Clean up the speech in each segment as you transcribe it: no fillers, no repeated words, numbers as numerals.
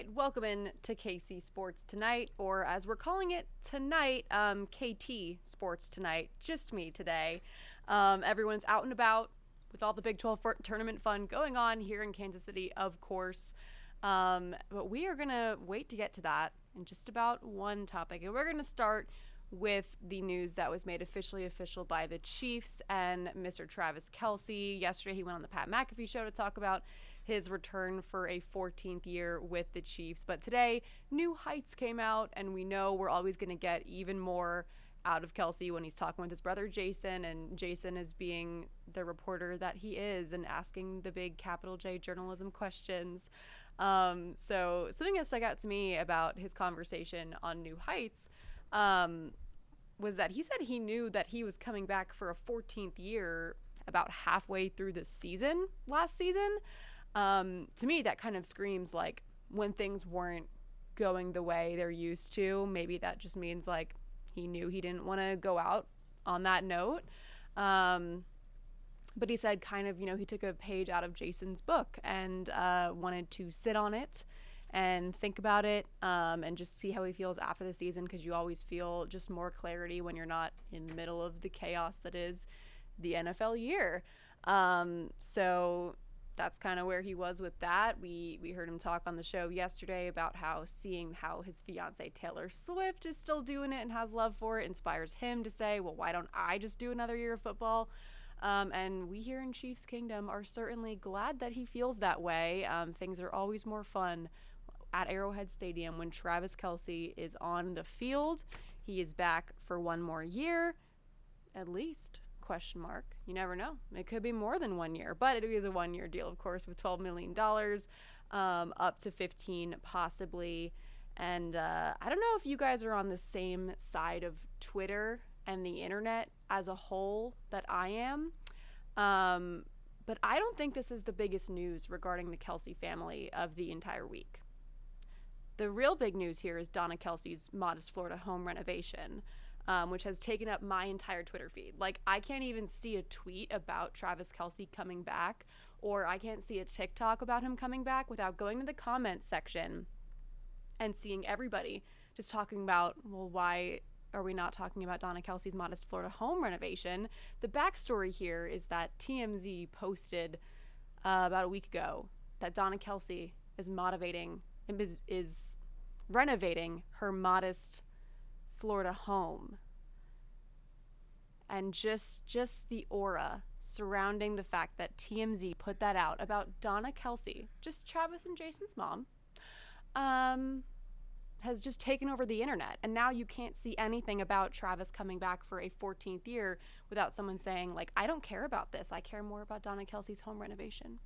right, welcome in to KC Sports Tonight, or as we're calling it tonight, KT Sports Tonight. Just me today. Everyone's out and about with all the Big 12 tournament fun going on here in Kansas City, of course. But we are going to wait to get to that in just about one topic. And we're going to start with the news that was made officially official by the Chiefs and Mr. Travis Kelce. Yesterday, he went on the Pat McAfee show to talk about his return for a 14th year with the Chiefs. But today, new heights came out, and we know we're always going to get even more out of Kelce when he's talking with his brother Jason, and Jason is being the reporter that he is and asking the big capital J journalism questions. So something that stuck out to me about his conversation on New Heights was that he said he knew that he was coming back for a 14th year about halfway through the season last season. To me, that kind of screams like when things weren't going the way they're used to. Maybe that just means like he knew he didn't want to go out on that note. But he said kind of, he took a page out of Jason's book and wanted to sit on it and think about it and just see how he feels after the season, because you always feel just more clarity when you're not in the middle of the chaos that is the NFL year. So that's kind of where he was with that. We heard him talk on the show yesterday about how seeing how his fiance Taylor Swift is still doing it and has love for it inspires him to say, well, why don't I just do another year of football? And we here in Chiefs Kingdom are certainly glad that he feels that way. Things are always more fun at Arrowhead Stadium when Travis Kelce is on the field. He is back for one more year, at least, question mark. You never know. It could be more than 1 year, but it is a 1 year deal, of course, with $12 million, up to 15 possibly. And I don't know if you guys are on the same side of Twitter and the internet as a whole that I am. But I don't think this is the biggest news regarding the Kelce family of the entire week. The real big news here is Donna Kelce's modest Florida home renovation, which has taken up my entire Twitter feed. Like, I can't even see a tweet about Travis Kelce coming back, or I can't see a TikTok about him coming back without going to the comments section and seeing everybody just talking about, well, why are we not talking about Donna Kelce's modest Florida home renovation? The backstory here is that TMZ posted about a week ago that Donna Kelce is renovating her modest Florida home. And just the aura surrounding the fact that TMZ put that out about Donna Kelce, just Travis and Jason's mom, has just taken over the internet. And now you can't see anything about Travis coming back for a 14th year without someone saying, like, I don't care about this. I care more about Donna Kelce's home renovation.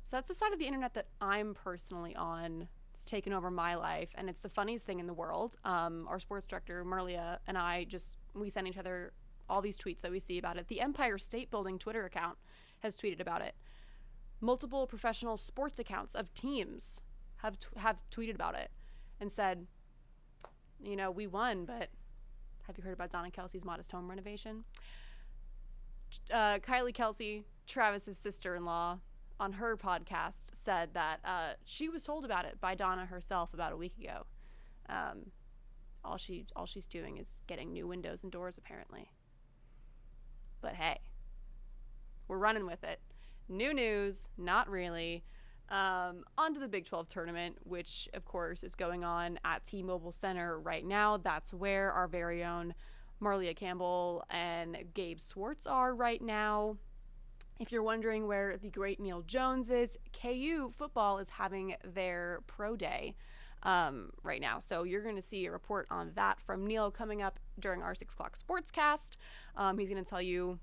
So that's the side of the internet that I'm personally on. It's taken over my life, and it's the funniest thing in the world. Our sports director, Marlia, and I we send each other all these tweets that we see about it. The Empire State Building Twitter account has tweeted about it. Multiple professional sports accounts of teams have tweeted about it and said, we won, but have you heard about Donna Kelce's modest home renovation? Kylie Kelce, Travis's sister-in-law, on her podcast said that she was told about it by Donna herself about a week ago. All she's doing is getting new windows and doors, apparently. But hey, we're running with it. New news, not really. On to the Big 12 tournament, which of course is going on at T-Mobile Center right now. That's where our very own Marlia Campbell and Gabe Swartz are right now. If you're wondering where the great Neil Jones is, KU football is having their pro day right now. So you're going to see a report on that from Neil coming up during our 6 o'clock sportscast. He's going to tell you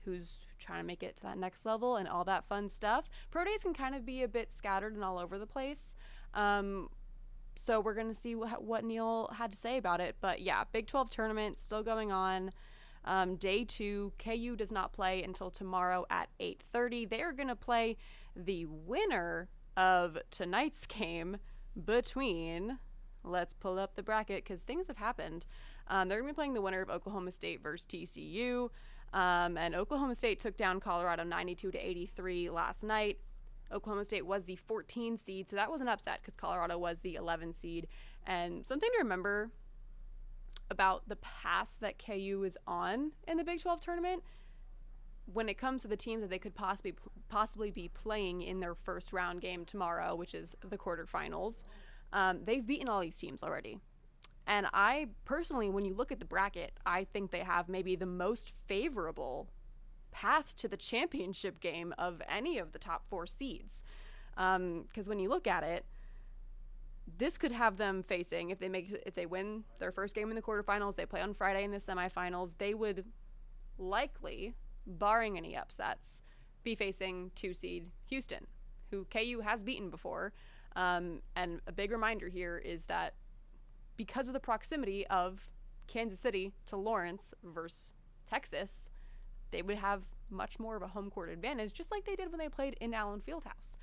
who's trying to make it to that next level and all that fun stuff. Pro days can kind of be a bit scattered and all over the place. So we're going to see what Neil had to say about it. But yeah, Big 12 tournament still going on. Day 2, KU does not play until tomorrow at 8:30. They are going to play the winner of tonight's game between, let's pull up the bracket because things have happened. They're going to be playing the winner of Oklahoma State versus TCU. And Oklahoma State took down Colorado 92-83 last night. Oklahoma State was the 14 seed, so that was an upset because Colorado was the 11 seed. And something to remember about the path that KU is on in the Big 12 tournament, when it comes to the teams that they could possibly be playing in their first round game tomorrow, which is the quarterfinals, they've beaten all these teams already. And I personally, when you look at the bracket, I think they have maybe the most favorable path to the championship game of any of the top 4 seeds. Because when you look at it, this could have them facing, if they win their first game in the quarterfinals, they play on Friday in the semifinals, they would likely, barring any upsets, be facing 2 seed Houston, who KU has beaten before. And a big reminder here is that because of the proximity of Kansas City to Lawrence versus Texas, they would have much more of a home court advantage, just like they did when they played in Allen Fieldhouse.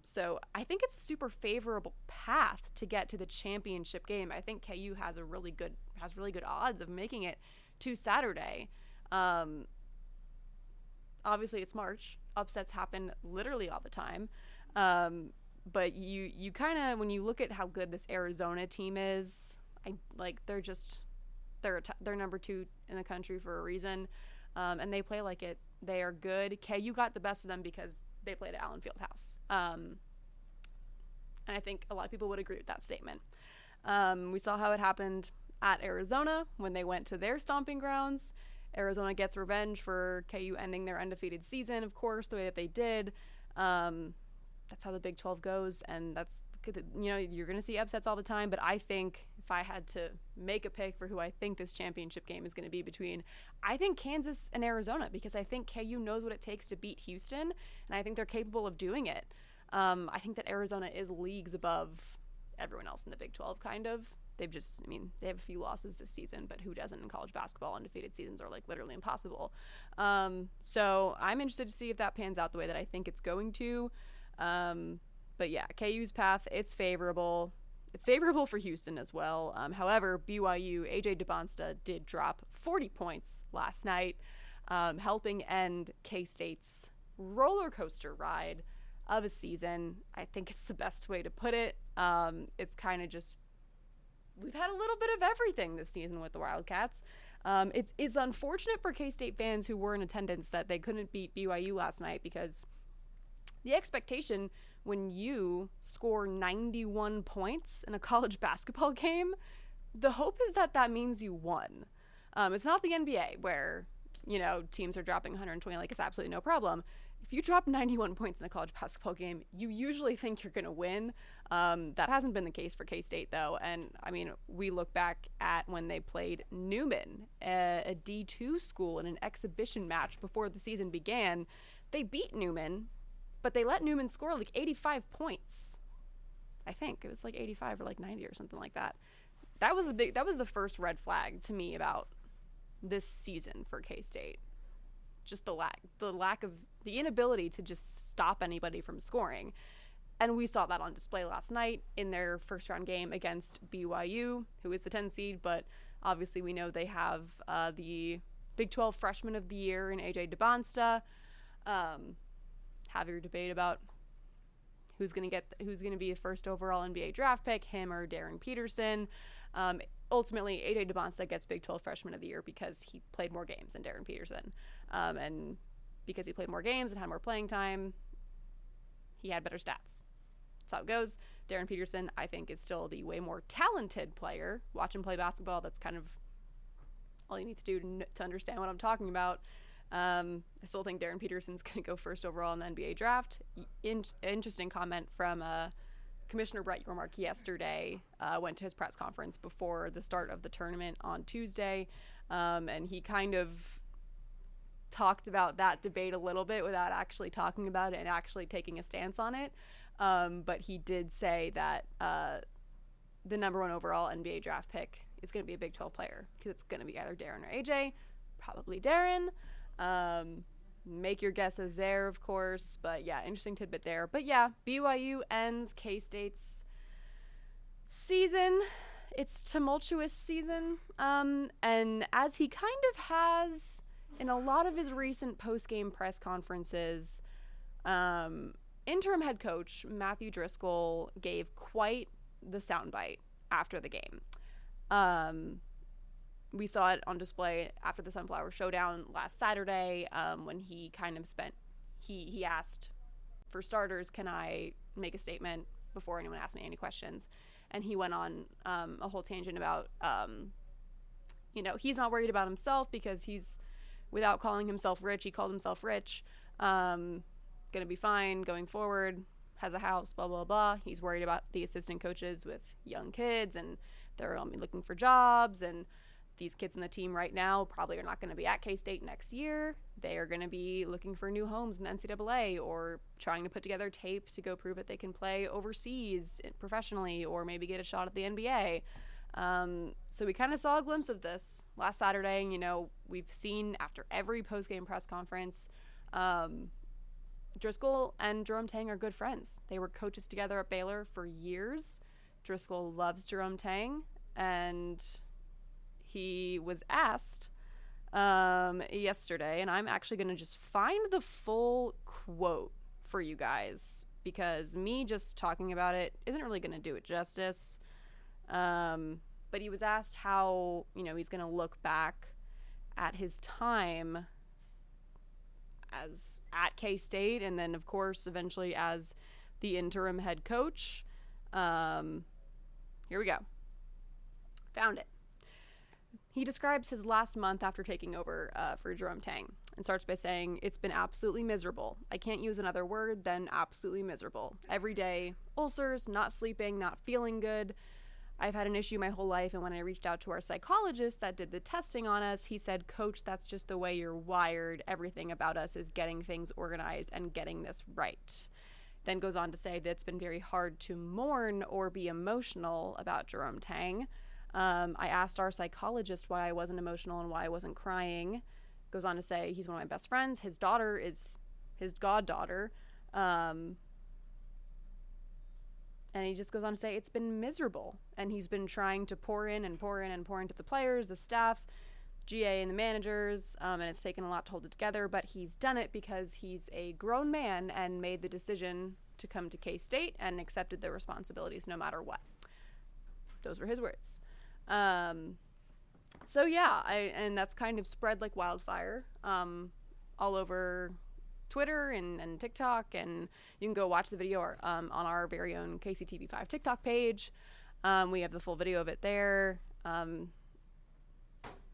So I think it's a super favorable path to get to the championship game. I think KU has really good odds of making it to Saturday. Obviously it's March. Upsets happen literally all the time. But you kind of, when you look at how good this Arizona team is, they're number 2 in the country for a reason. And they play like it. They are good. KU got the best of them because they played at Allen Fieldhouse. And I think a lot of people would agree with that statement. We saw how it happened at Arizona when they went to their stomping grounds. Arizona gets revenge for KU ending their undefeated season, of course, the way that they did. That's how the Big 12 goes, and that's, you're going to see upsets all the time, but I think if I had to make a pick for who I think this championship game is going to be between, I think Kansas and Arizona, because I think KU knows what it takes to beat Houston, and I think they're capable of doing it. I think that Arizona is leagues above everyone else in the Big 12, kind of. They have a few losses this season, but who doesn't in college basketball? Undefeated seasons are literally impossible. So I'm interested to see if that pans out the way that I think it's going to. But yeah, KU's path, it's favorable. It's favorable for Houston as well. However, BYU, AJ DeBonsta did drop 40 points last night, helping end K-State's roller coaster ride of a season. I think it's the best way to put it. It's kind of just, we've had a little bit of everything this season with the Wildcats. It's unfortunate for K-State fans who were in attendance that they couldn't beat BYU last night, because the expectation when you score 91 points in a college basketball game, the hope is that means you won. It's not the NBA where, teams are dropping 120 like it's absolutely no problem. If you drop 91 points in a college basketball game, you usually think you're going to win. That hasn't been the case for K-State, though. And, we look back at when they played Newman, a D2 school, in an exhibition match before the season began. They beat Newman, but they let Newman score 85 points. I think it was 85 or 90 or something like that. That was the first red flag to me about this season for K-State. Just the inability to just stop anybody from scoring. And we saw that on display last night in their first round game against BYU, who is the 10 seed, but obviously we know they have the Big 12 Freshman of the Year in AJ DeBonsta. Have your debate about who's going to be the first overall NBA draft pick, him or Darren Peterson. Ultimately, AJ DeBonsta gets Big 12 Freshman of the Year because he played more games than Darren Peterson. And because he played more games and had more playing time, he had better stats. That's how it goes. Darren Peterson, I think, is still the way more talented player. Watch him play basketball. That's kind of all you need to do to understand what I'm talking about. I still think Darren Peterson's going to go first overall in the NBA draft. Interesting comment from Commissioner Brett Yormark yesterday. Went to his press conference before the start of the tournament on Tuesday, and he kind of talked about that debate a little bit without actually talking about it and actually taking a stance on it. But he did say that the number 1 overall NBA draft pick is going to be a Big 12 player, because it's going to be either Darren or AJ. Probably Darren. Make your guesses there, of course. But yeah, interesting tidbit there. But yeah, BYU ends K-State's season. It's tumultuous season. And as he kind of has in a lot of his recent post-game press conferences, interim head coach Matthew Driscoll gave quite the soundbite after the game. We saw it on display after the Sunflower Showdown last Saturday, when he kind of he asked, for starters, can I make a statement before anyone asks me any questions? And he went on a whole tangent about, he's not worried about himself because he's, without calling himself rich, he called himself rich, gonna be fine going forward, has a house, blah, blah, blah. He's worried about the assistant coaches with young kids, and they're looking for jobs, and these kids in the team right now probably are not going to be at K-State next year. They are going to be looking for new homes in the NCAA, or trying to put together tape to go prove that they can play overseas professionally, or maybe get a shot at the NBA. So we kind of saw a glimpse of this last Saturday. We've seen after every post-game press conference, Driscoll and Jerome Tang are good friends. They were coaches together at Baylor for years. Driscoll loves Jerome Tang, and he was asked yesterday, and I'm actually going to just find the full quote for you guys, because me just talking about it isn't really going to do it justice. But he was asked how, he's going to look back at his time as at K-State, and then, of course, eventually as the interim head coach. Here we go. Found it. He describes his last month after taking over for Jerome Tang, and starts by saying, "It's been absolutely miserable. I can't use another word than absolutely miserable. Every day, ulcers, not sleeping, not feeling good. I've had an issue my whole life, and when I reached out to our psychologist that did the testing on us, he said, 'Coach, that's just the way you're wired. Everything about us is getting things organized and getting this right.'" Then goes on to say that it's been very hard to mourn or be emotional about Jerome Tang. I asked our psychologist why I wasn't emotional and why I wasn't crying. Goes on to say he's one of my best friends. His daughter is his goddaughter. And he just goes on to say it's been miserable. And he's been trying to pour in and pour in and pour into the players, the staff, GA, and the managers. And it's taken a lot to hold it together. But he's done it because he's a grown man and made the decision to come to K-State and accepted the responsibilities no matter what. Those were his words. So yeah, and that's kind of spread like wildfire, all over Twitter and TikTok, and you can go watch the video on our very own KCTV5 TikTok page. We have the full video of it there.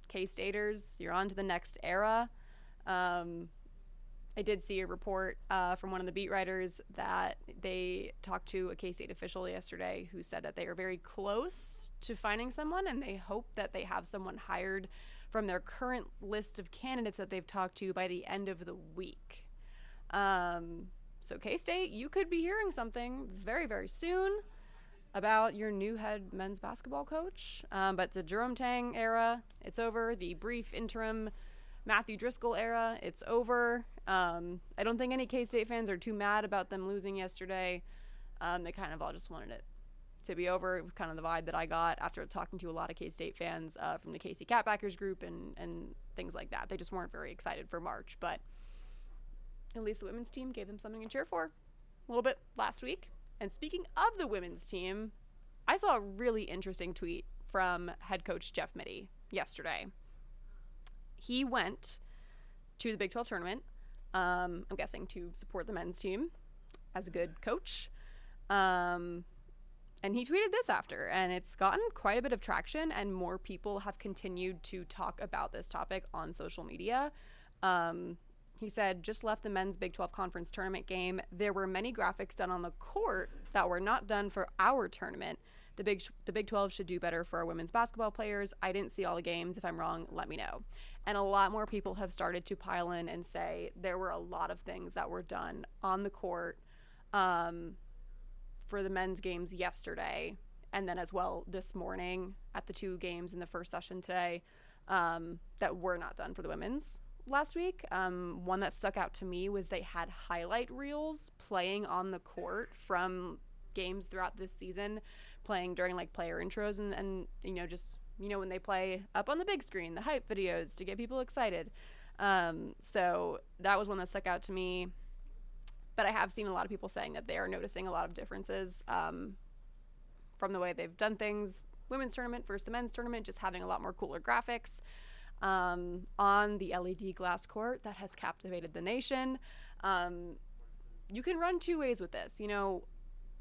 K-Staters, you're on to the next era. I did see a report from one of the beat writers that they talked to a K-State official yesterday who said that they are very close to finding someone, and they hope that they have someone hired from their current list of candidates that they've talked to by the end of the week. So K-State, you could be hearing something very, very soon about your new head men's basketball coach. But the Jerome Tang era, it's over. The brief interim Matthew Driscoll era, it's over. I don't think any K-State fans are too mad about them losing yesterday. They kind of all just wanted it to be over. It was kind of the vibe that I got after talking to a lot of K-State fans from the KC Catbackers group and things like that. They just weren't very excited for March, but at least the women's team gave them something to cheer for a little bit last week. And speaking of the women's team, I saw a really interesting tweet from head coach Jeff Mittie yesterday. He went to the Big 12 tournament, I'm guessing to support the men's team as a good coach. And he tweeted this after, and it's gotten quite a bit of traction, and more people have continued to talk about this topic on social media. He said, "Just left the men's Big 12 conference tournament game. There were many graphics done on the court that were not done for our tournament. The Big 12 should do better for our women's basketball players. I didn't see all the games. If I'm wrong, let me know." And a lot more people have started to pile in and say there were a lot of things that were done on the court for the men's games yesterday, and then as well this morning at the two games in the first session today, that were not done for the women's last week. One that stuck out to me was they had highlight reels playing on the court from games throughout this season, playing during like player intros and just when they play up on the big screen, the hype videos to get people excited. So that was one that stuck out to me. But I have seen a lot of people saying that they are noticing a lot of differences from the way they've done things. Women's tournament versus the men's tournament, just having a lot more cooler graphics on the LED glass court that has captivated the nation. You can run two ways with this.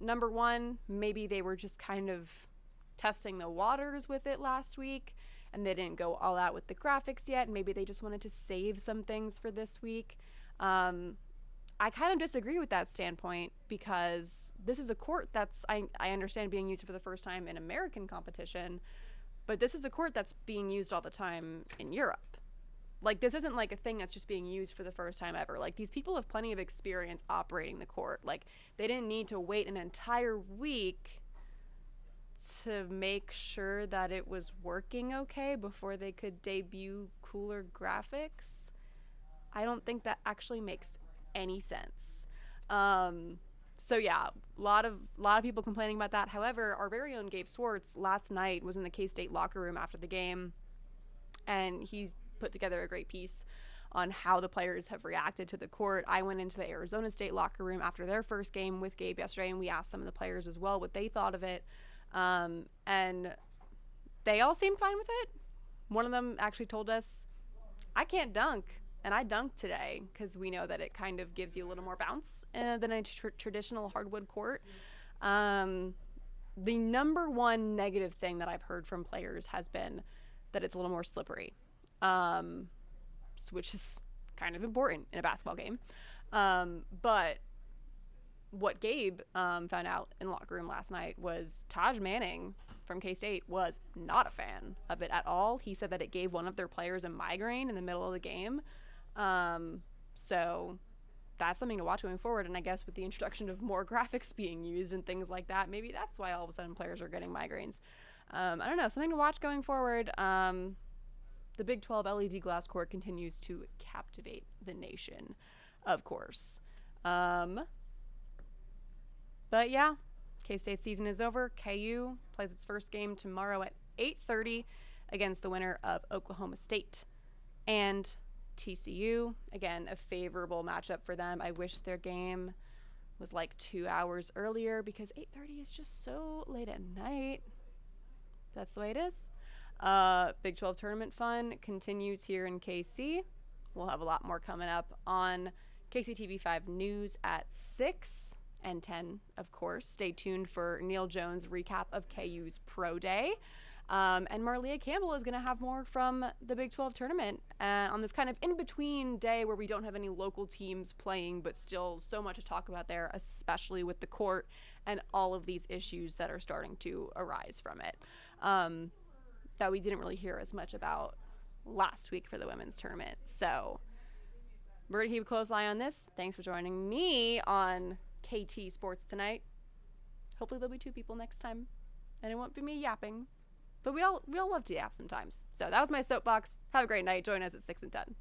Number one, maybe they were just kind of testing the waters with it last week and they didn't go all out with the graphics yet. And maybe they just wanted to save some things for this week. I kind of disagree with that standpoint because this is a court that's, I understand, being used for the first time in American competition, but this is a court that's being used all the time in Europe. Like, this isn't like a thing that's just being used for the first time ever. Like, these people have plenty of experience operating the court. Like, they didn't need to wait an entire week to make sure that it was working okay before they could debut cooler graphics. I don't think that actually makes any sense. So yeah, a lot of people complaining about that. However, our very own Gabe Swartz last night was in the K-State locker room after the game, and he's put together a great piece on how the players have reacted to the court. I went into the Arizona State locker room after their first game with Gabe yesterday, and we asked some of the players as well what they thought of it, and they all seemed fine with it. One of them actually told us, I can't dunk, and I dunked today, because we know that it kind of gives you a little more bounce than a traditional hardwood court. The number one negative thing that I've heard from players has been that it's a little more slippery, which is kind of important in a basketball game. But what Gabe found out in the locker room last night was Taj Manning from K-State was not a fan of it at all. He said that it gave one of their players a migraine in the middle of the game. So that's something to watch going forward. And I guess with the introduction of more graphics being used and things like that, maybe that's why all of a sudden players are getting migraines. I don't know, something to watch going forward. The Big 12 LED glass court continues to captivate the nation, of course. But yeah, K-State season is over. KU plays its first game tomorrow at 8:30 against the winner of Oklahoma State and TCU. Again, a favorable matchup for them. I wish their game was like 2 hours earlier because 8:30 is just so late at night. That's the way it is. Big 12 tournament fun continues here in KC. We'll have a lot more coming up on KCTV5 News at 6 and 10, of course. Stay tuned for Neil Jones' recap of KU's Pro Day. And Marlia Campbell is going to have more from the Big 12 tournament on this kind of in-between day where we don't have any local teams playing, but still so much to talk about there, especially with the court and all of these issues that are starting to arise from it that we didn't really hear as much about last week for the women's tournament. So we're going to keep a close eye on this. Thanks for joining me on KT Sports tonight. Hopefully there'll be 2 people next time, and it won't be me yapping. But we all love to yap sometimes. So that was my soapbox. Have a great night. Join us at 6 and 10.